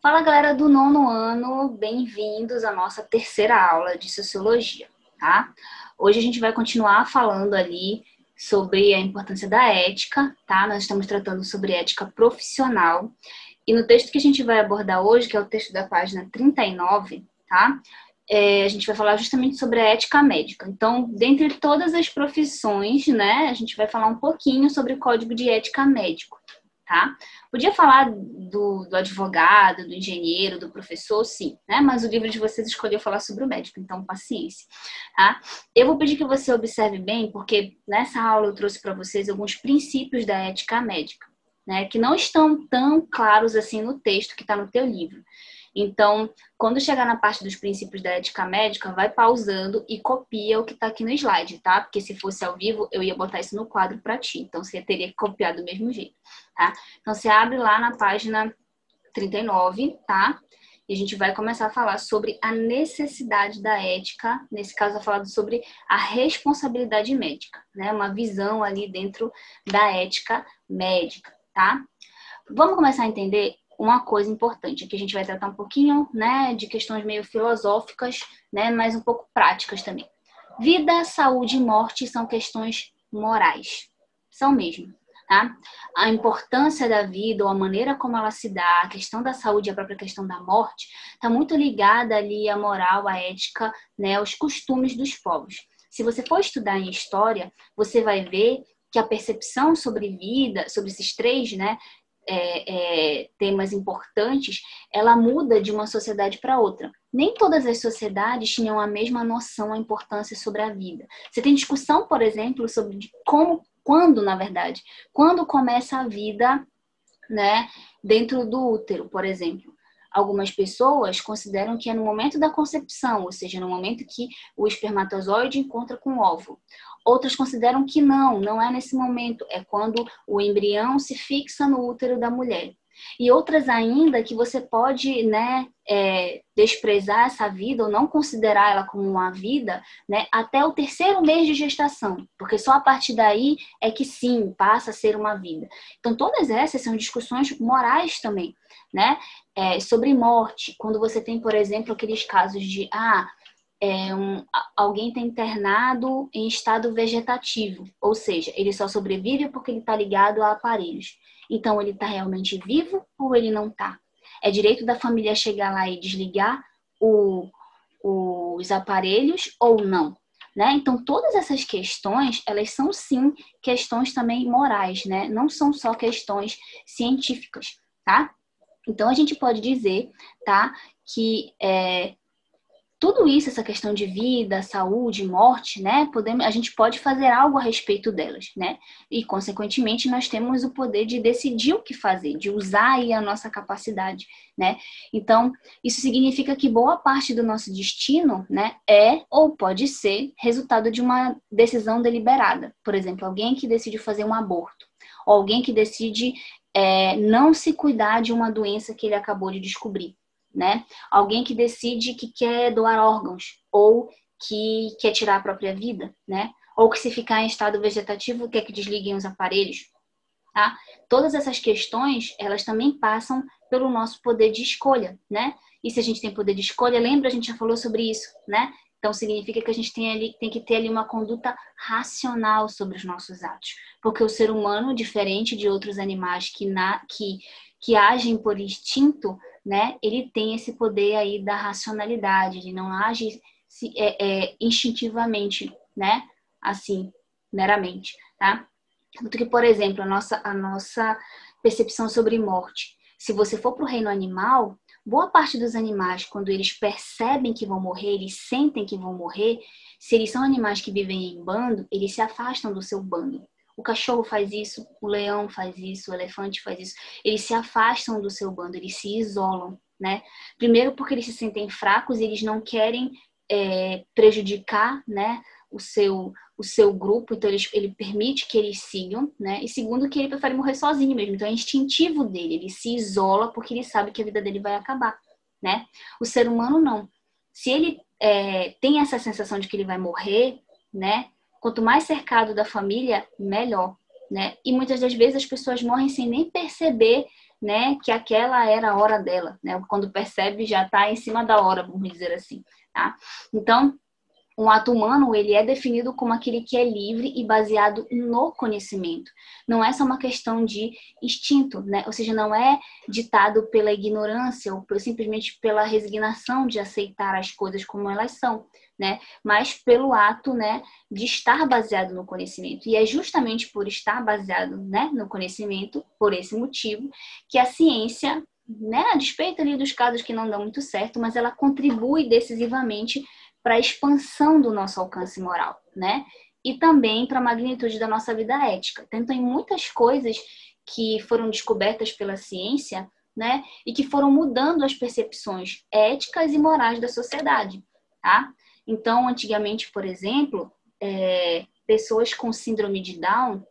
Fala, galera do nono ano, bem-vindos à nossa terceira aula de Sociologia, tá? Hoje a gente vai continuar falando ali sobre a importância da ética, tá? Nós estamos tratando sobre ética profissional. E no texto que a gente vai abordar hoje, que é o texto da página 39, tá? A gente vai falar justamente sobre a ética médica. Então, dentre todas as profissões, né, a gente vai falar um pouquinho sobre o Código de Ética Médico, tá? Podia falar do advogado, do engenheiro, do professor, sim, né? Mas o livro de vocês escolheu falar sobre o médico, então paciência, tá? Eu vou pedir que você observe bem, porque nessa aula eu trouxe para vocês alguns princípios da ética médica, né? Que não estão tão claros assim no texto que está no teu livro. Então, quando chegar na parte dos princípios da ética médica, vai pausando e copia o que está aqui no slide, tá? Porque se fosse ao vivo, eu ia botar isso no quadro para ti. Então, você teria que copiar do mesmo jeito, tá? Então, você abre lá na página 39, tá? E a gente vai começar a falar sobre a necessidade da ética, nesse caso, falando sobre a responsabilidade médica, né? Uma visão ali dentro da ética médica, tá? Vamos começar a entender uma coisa importante. Aqui a gente vai tratar um pouquinho, né, de questões meio filosóficas, né, mas um pouco práticas também. Vida, saúde e morte são questões morais. São mesmo, tá? A importância da vida ou a maneira como ela se dá, a questão da saúde e a própria questão da morte, está muito ligada ali à moral, à ética, né, aos costumes dos povos. Se você for estudar em história, você vai ver que a percepção sobre vida, sobre esses três, né, temas importantes, ela muda de uma sociedade para outra. Nem todas as sociedades tinham a mesma noção, a importância sobre a vida. Você tem discussão, por exemplo, sobre quando começa a vida, né, dentro do útero, por exemplo. Algumas pessoas consideram que é no momento da concepção, ou seja, no momento que o espermatozoide encontra com o óvulo. Outras consideram que não é nesse momento, é quando o embrião se fixa no útero da mulher. E outras ainda que você pode, né, desprezar essa vida ou não considerar ela como uma vida, né, até o terceiro mês de gestação, porque só a partir daí é que sim, passa a ser uma vida. Então todas essas são discussões morais também, né, sobre morte. Quando você tem, por exemplo, aqueles casos de alguém está internado em estado vegetativo, ou seja, ele só sobrevive porque ele está ligado a aparelhos. Então, ele está realmente vivo ou ele não está? É direito da família chegar lá e desligar os aparelhos ou não? Né? Então, todas essas questões, elas são sim questões também morais, né? Não são só questões científicas, tá? Então, a gente pode dizer, tá, que tudo isso, essa questão de vida, saúde, morte, né? A gente pode fazer algo a respeito delas, né? E, consequentemente, nós temos o poder de decidir o que fazer, de usar aí a nossa capacidade, né? Então, isso significa que boa parte do nosso destino, né, ou pode ser resultado de uma decisão deliberada. Por exemplo, alguém que decide fazer um aborto, ou alguém que decide não se cuidar de uma doença que ele acabou de descobrir. Né? Alguém que decide que quer doar órgãos ou que quer tirar a própria vida, né? Ou que se ficar em estado vegetativo quer que desliguem os aparelhos, tá? Todas essas questões, elas também passam pelo nosso poder de escolha, né? E se a gente tem poder de escolha, lembra, a gente já falou sobre isso, né? Então significa que a gente tem que ter ali uma conduta racional sobre os nossos atos, porque o ser humano, diferente de outros animais que agem por instinto, né? Ele tem esse poder aí da racionalidade, ele não age instintivamente, né? Assim, meramente, tá? Tanto que, por exemplo, a nossa percepção sobre morte. Se você for para o reino animal, boa parte dos animais, quando eles percebem que vão morrer, eles sentem que vão morrer, se eles são animais que vivem em bando, eles se afastam do seu bando. O cachorro faz isso, o leão faz isso, o elefante faz isso. Eles se afastam do seu bando, eles se isolam, né? Primeiro porque eles se sentem fracos e eles não querem prejudicar, né, o seu grupo, então ele permite que eles sigam, né? E segundo que ele prefere morrer sozinho mesmo, então é instintivo dele, ele se isola porque ele sabe que a vida dele vai acabar, né? O ser humano não. Se ele tem essa sensação de que ele vai morrer, né? Quanto mais cercado da família, melhor, né? E muitas das vezes as pessoas morrem sem nem perceber, né, que aquela era a hora dela, né? Quando percebe, já está em cima da hora, vamos dizer assim, tá? Então, um ato humano, ele é definido como aquele que é livre e baseado no conhecimento. Não é só uma questão de instinto, né? Ou seja, não é ditado pela ignorância ou simplesmente pela resignação de aceitar as coisas como elas são, né? Mas pelo ato, né, de estar baseado no conhecimento. E é justamente por estar baseado, né, no conhecimento, por esse motivo, que a ciência, né, a despeito ali dos casos que não dão muito certo, mas ela contribui decisivamente para a expansão do nosso alcance moral, né? E também para a magnitude da nossa vida ética. Então, tem muitas coisas que foram descobertas pela ciência, né? E que foram mudando as percepções éticas e morais da sociedade, tá? Então, antigamente, por exemplo, pessoas com síndrome de Down,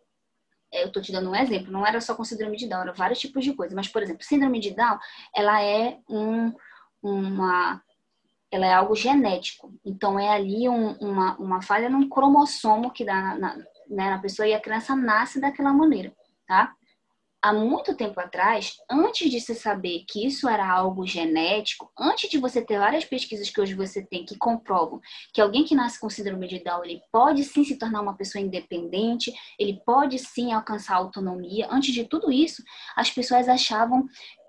eu estou te dando um exemplo, não era só com síndrome de Down, eram vários tipos de coisas, mas, por exemplo, síndrome de Down, ela é ela é algo genético. Então, é ali uma falha num cromossomo que dá na pessoa e a criança nasce daquela maneira, tá? Há muito tempo atrás, antes de se saber que isso era algo genético, antes de você ter várias pesquisas que hoje você tem que comprovam que alguém que nasce com síndrome de Down, ele pode sim se tornar uma pessoa independente, ele pode sim alcançar autonomia. Antes de tudo isso, as pessoas achavam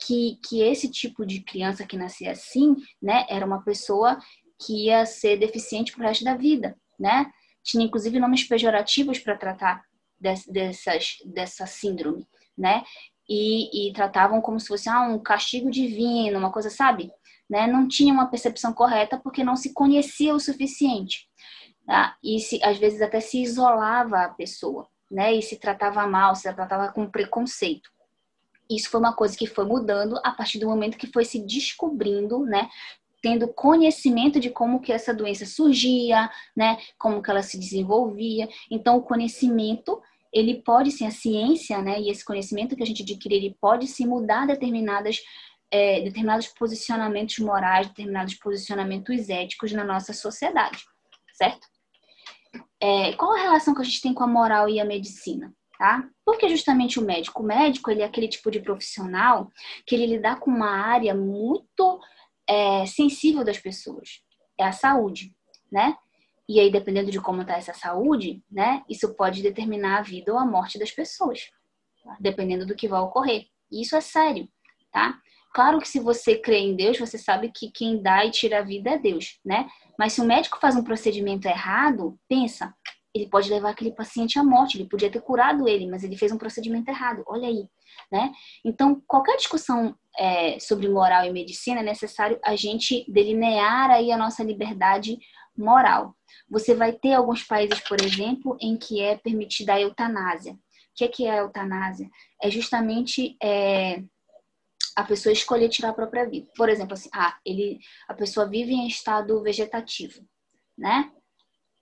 que esse tipo de criança que nascia assim, né, era uma pessoa que ia ser deficiente pro resto da vida, né? Tinha inclusive nomes pejorativos para tratar dessa síndrome, né? E tratavam como se fosse um castigo divino, uma coisa, sabe? Né? Não tinha uma percepção correta porque não se conhecia o suficiente, tá? E às vezes até se isolava a pessoa, né? E se tratava mal, se tratava com preconceito. Isso foi uma coisa que foi mudando a partir do momento que foi se descobrindo, né? Tendo conhecimento de como que essa doença surgia, né? Como que ela se desenvolvia. Então, o conhecimento, ele pode ser a ciência, né? E esse conhecimento que a gente adquire, ele pode se mudar determinados posicionamentos morais, determinados posicionamentos éticos na nossa sociedade, certo? Qual a relação que a gente tem com a moral e a medicina? Tá? Porque justamente o médico, ele é aquele tipo de profissional que ele lida com uma área muito sensível das pessoas, é a saúde, né? E aí, dependendo de como está essa saúde, né? Isso pode determinar a vida ou a morte das pessoas, tá? Dependendo do que vai ocorrer. E isso é sério, tá? Claro que se você crê em Deus, você sabe que quem dá e tira a vida é Deus, né? Mas se o médico faz um procedimento errado, pensa, ele pode levar aquele paciente à morte, ele podia ter curado ele, mas ele fez um procedimento errado, olha aí, né? Então, qualquer discussão sobre moral e medicina, é necessário a gente delinear aí a nossa liberdade moral. Você vai ter alguns países, por exemplo, em que é permitida a eutanásia. O que é a eutanásia? É justamente a pessoa escolher tirar a própria vida. Por exemplo, assim, a pessoa vive em estado vegetativo, né?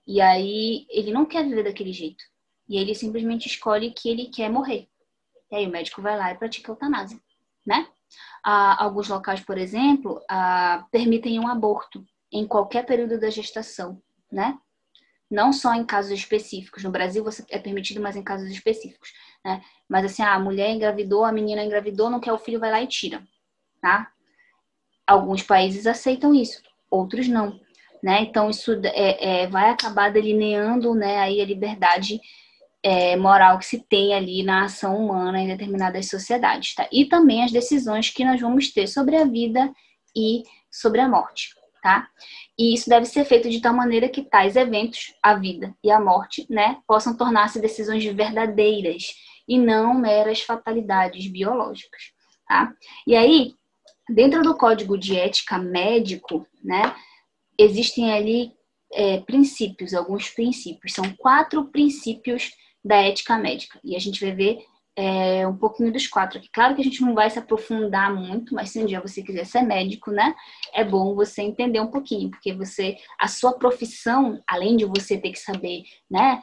E aí ele não quer viver daquele jeito. E ele simplesmente escolhe que ele quer morrer. E aí o médico vai lá e pratica a eutanásia, né? Alguns locais, por exemplo, permitem um aborto em qualquer período da gestação, né? Não só em casos específicos. No Brasil é permitido, mas em casos específicos, né? Mas assim, a mulher engravidou, a menina engravidou, não quer o filho, vai lá e tira, tá? Alguns países aceitam isso, outros não, né? Então isso vai acabar delineando, né, aí a liberdade moral que se tem ali na ação humana em determinadas sociedades, tá? E também as decisões que nós vamos ter sobre a vida e sobre a morte, tá? E isso deve ser feito de tal maneira que tais eventos, a vida e a morte, né, possam tornar-se decisões verdadeiras e não meras fatalidades biológicas, tá? E aí, dentro do Código de Ética Médico, né, existem ali princípios, alguns princípios. São 4 princípios da ética médica. E a gente vai ver um pouquinho dos 4 aqui. Claro que a gente não vai se aprofundar muito, mas se um dia você quiser ser médico, né, é bom você entender um pouquinho, porque a sua profissão, além de você ter que saber, né,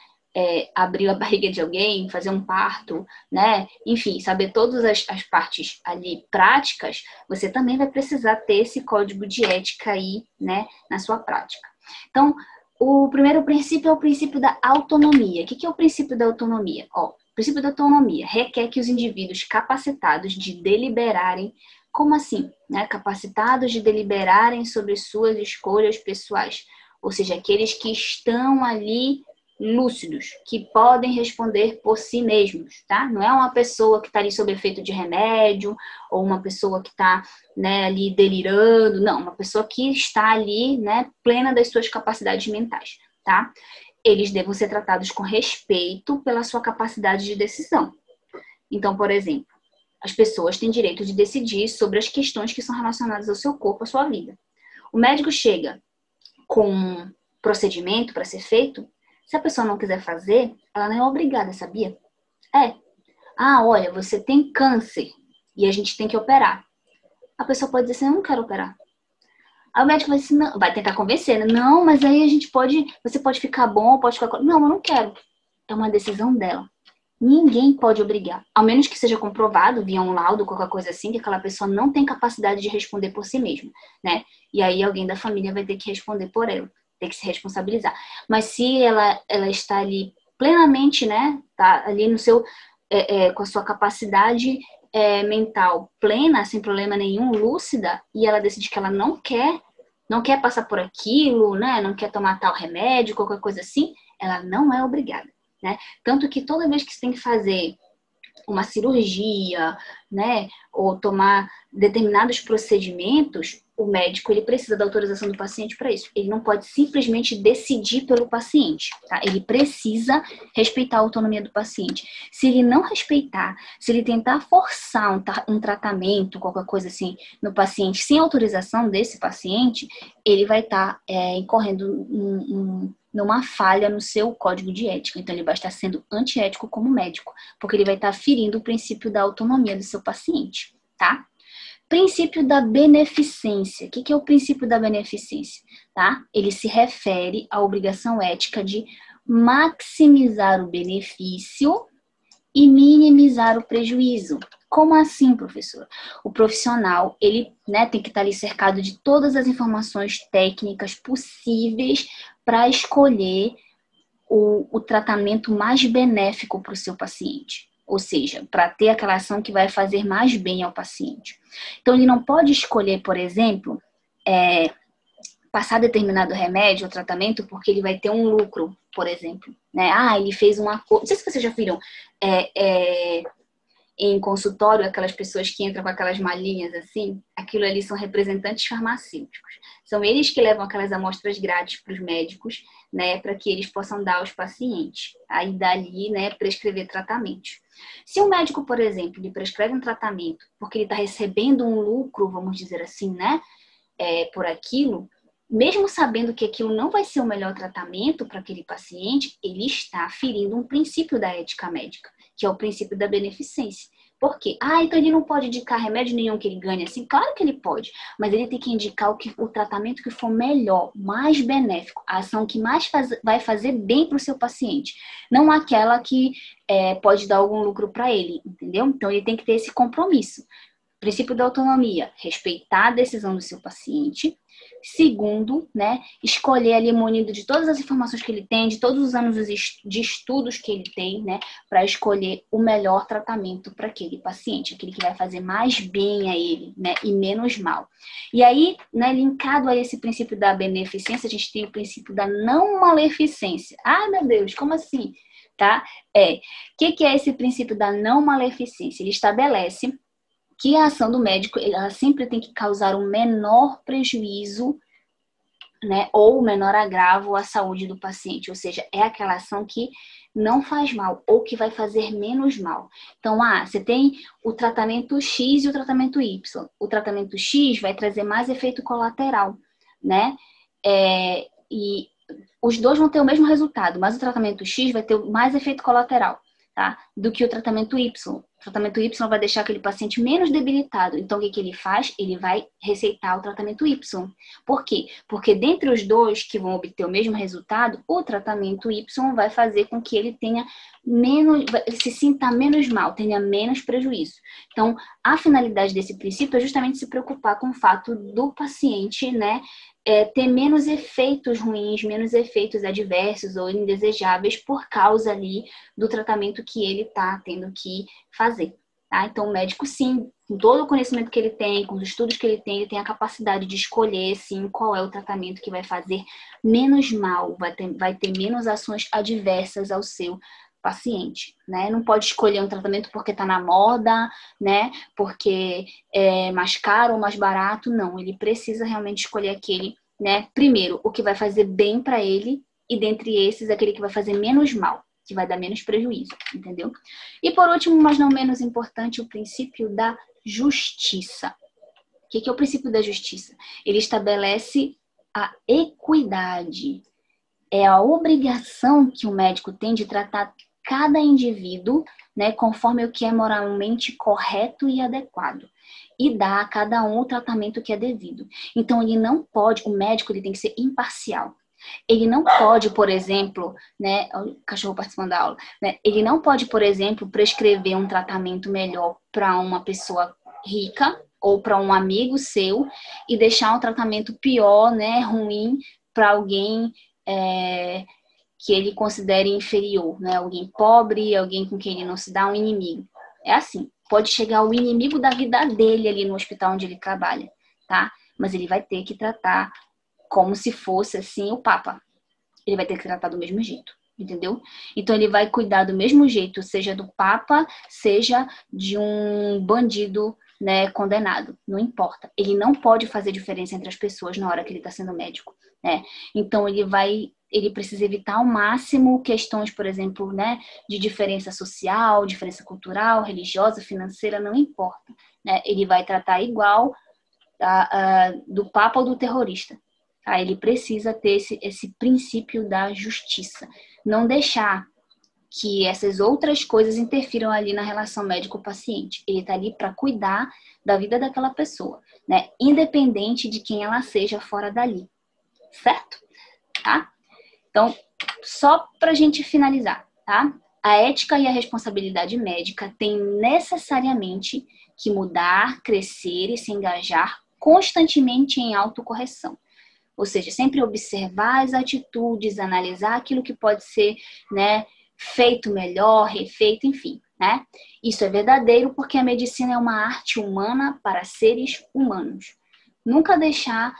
abrir a barriga de alguém, fazer um parto, né, enfim, saber todas as partes ali práticas, você também vai precisar ter esse código de ética aí, né, na sua prática. Então, o primeiro princípio é o princípio da autonomia. O que é o princípio da autonomia? O princípio da autonomia requer que os indivíduos capacitados de deliberarem, como assim? Né? Capacitados de deliberarem sobre suas escolhas pessoais, ou seja, aqueles que estão ali lúcidos, que podem responder por si mesmos, tá? Não é uma pessoa que está ali sob efeito de remédio, ou uma pessoa que está, né, ali delirando, não, uma pessoa que está ali, né, plena das suas capacidades mentais, tá? Eles devem ser tratados com respeito pela sua capacidade de decisão. Então, por exemplo, as pessoas têm direito de decidir sobre as questões que são relacionadas ao seu corpo, à sua vida. O médico chega com um procedimento para ser feito, se a pessoa não quiser fazer, ela não é obrigada, sabia? Olha, você tem câncer e a gente tem que operar. A pessoa pode dizer assim, eu não quero operar. Aí o médico vai dizer, não, vai tentar convencer, né? Não, mas aí você pode ficar bom, pode ficar... Não, eu não quero. É uma decisão dela. Ninguém pode obrigar. Ao menos que seja comprovado via um laudo, qualquer coisa assim, que aquela pessoa não tem capacidade de responder por si mesma, né? E aí alguém da família vai ter que responder por ela, ter que se responsabilizar. Mas se ela está ali plenamente, né? Tá ali no seu... com a sua capacidade mental plena, sem problema nenhum, lúcida, e ela decide que ela não quer passar por aquilo, né? Não quer tomar tal remédio, qualquer coisa assim, ela não é obrigada, né? Tanto que toda vez que você tem que fazer uma cirurgia, né, ou tomar determinados procedimentos, o médico ele precisa da autorização do paciente para isso. Ele não pode simplesmente decidir pelo paciente, tá? Ele precisa respeitar a autonomia do paciente. Se ele não respeitar, se ele tentar forçar um tratamento, qualquer coisa assim, no paciente, sem autorização desse paciente, ele vai estar incorrendo numa falha no seu código de ética. Então, ele vai estar sendo antiético como médico, porque ele vai estar ferindo o princípio da autonomia do seu paciente, tá? Princípio da beneficência. O que é o princípio da beneficência? Tá? Ele se refere à obrigação ética de maximizar o benefício e minimizar o prejuízo. Como assim, professor? O profissional, ele, né, tem que estar ali cercado de todas as informações técnicas possíveis para escolher o tratamento mais benéfico para o seu paciente. Ou seja, para ter aquela ação que vai fazer mais bem ao paciente. Então, ele não pode escolher, por exemplo, passar determinado remédio ou tratamento porque ele vai ter um lucro, por exemplo. Né? Ele fez um acordo. Não sei se vocês já viram em consultório, aquelas pessoas que entram com aquelas malinhas assim, aquilo ali são representantes farmacêuticos. São eles que levam aquelas amostras grátis para os médicos, né, para que eles possam dar aos pacientes. Aí dali, né, prescrever tratamentos. Se um médico, por exemplo, lhe prescreve um tratamento porque ele está recebendo um lucro, vamos dizer assim, né, por aquilo, mesmo sabendo que aquilo não vai ser o melhor tratamento para aquele paciente, ele está ferindo um princípio da ética médica, que é o princípio da beneficência. Por quê? Então ele não pode indicar remédio nenhum que ele ganhe assim? Claro que ele pode, mas ele tem que indicar o tratamento que for melhor, mais benéfico, a ação que mais vai fazer bem para o seu paciente. Não aquela que pode dar algum lucro para ele, entendeu? Então ele tem que ter esse compromisso. Princípio da autonomia, respeitar a decisão do seu paciente. Segundo, né, escolher ali munido de todas as informações que ele tem, de todos os anos de estudos que ele tem, né, para escolher o melhor tratamento para aquele paciente, aquele que vai fazer mais bem a ele, né, e menos mal. E aí, né, linkado a esse princípio da beneficência, a gente tem o princípio da não maleficência. Meu Deus, como assim? Tá? O que é esse princípio da não maleficência? Ele estabelece que a ação do médico, ela sempre tem que causar um menor prejuízo, né, ou um menor agravo à saúde do paciente. Ou seja, é aquela ação que não faz mal ou que vai fazer menos mal. Então, você tem o tratamento X e o tratamento Y. O tratamento X vai trazer mais efeito colateral, né? E os dois vão ter o mesmo resultado, mas o tratamento X vai ter mais efeito colateral, tá? Do que o tratamento Y. O tratamento Y vai deixar aquele paciente menos debilitado. Então, o que ele faz? Ele vai receitar o tratamento Y. Por quê? Porque dentre os dois que vão obter o mesmo resultado, o tratamento Y vai fazer com que ele tenha menos, se sinta menos mal, tenha menos prejuízo. Então, a finalidade desse princípio é justamente se preocupar com o fato do paciente, né, ter menos efeitos ruins, menos efeitos adversos ou indesejáveis por causa ali do tratamento que ele está tendo que fazer. Tá? Então, o médico, sim, com todo o conhecimento que ele tem, com os estudos que ele tem a capacidade de escolher, sim, qual é o tratamento que vai fazer menos mal, vai ter menos ações adversas ao seu paciente, né? Não pode escolher um tratamento porque está na moda, né? Porque é mais caro ou mais barato, não. Ele precisa realmente escolher aquele, né? Primeiro, o que vai fazer bem para ele e dentre esses, aquele que vai fazer menos mal, que vai dar menos prejuízo, entendeu? E por último, mas não menos importante, o princípio da justiça. O que é o princípio da justiça? Ele estabelece a equidade. É a obrigação que o médico tem de tratar cada indivíduo, né, conforme o que é moralmente correto e adequado. E dar a cada um o tratamento que é devido. Então, ele não pode, o médico ele tem que ser imparcial. Ele não pode, por exemplo, né, o cachorro participando da aula, né, ele não pode, por exemplo, prescrever um tratamento melhor para uma pessoa rica ou para um amigo seu e deixar um tratamento pior, né, ruim para alguém que ele considere inferior, né, alguém pobre, alguém com quem ele não se dá, um inimigo. É assim, pode chegar o inimigo da vida dele ali no hospital onde ele trabalha, tá? Mas ele vai ter que tratar como se fosse, assim, o Papa. Ele vai ter que tratar do mesmo jeito, entendeu? Então, ele vai cuidar do mesmo jeito, seja do Papa, seja de um bandido, né, condenado. Não importa. Ele não pode fazer diferença entre as pessoas na hora que ele está sendo médico, né? Então, ele precisa evitar ao máximo questões, por exemplo, né, de diferença social, diferença cultural, religiosa, financeira, não importa, né? Ele vai tratar igual do Papa ou do terrorista. Tá? Ele precisa ter esse princípio da justiça. Não deixar que essas outras coisas interfiram ali na relação médico-paciente. Ele está ali para cuidar da vida daquela pessoa, né? Independente de quem ela seja fora dali. Certo? Tá? Então, só para a gente finalizar, tá? A ética e a responsabilidade médica têm necessariamente que mudar, crescer e se engajar constantemente em autocorreção. Ou seja, sempre observar as atitudes, analisar aquilo que pode ser, né, feito melhor, refeito, enfim, né? Isso é verdadeiro porque a medicina é uma arte humana para seres humanos. Nunca deixar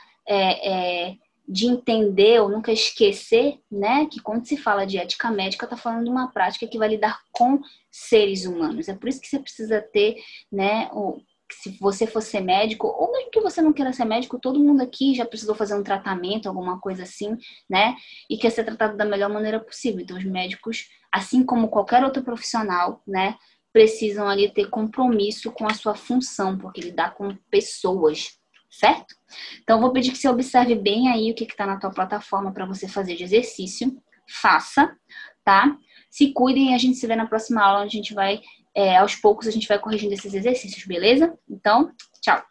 de entender ou nunca esquecer, né, que quando se fala de ética médica, está falando de uma prática que vai lidar com seres humanos. É por isso que você precisa ter, né, se você for ser médico, ou mesmo que você não queira ser médico, todo mundo aqui já precisou fazer um tratamento, alguma coisa assim, né? E quer ser tratado da melhor maneira possível. Então, os médicos, assim como qualquer outro profissional, né, precisam ali ter compromisso com a sua função, porque lidar com pessoas, certo? Então, vou pedir que você observe bem aí o que está na tua plataforma para você fazer de exercício. Faça, tá? Se cuidem e a gente se vê na próxima aula, onde a gente vai aos poucos a gente vai corrigindo esses exercícios, beleza? Então, tchau!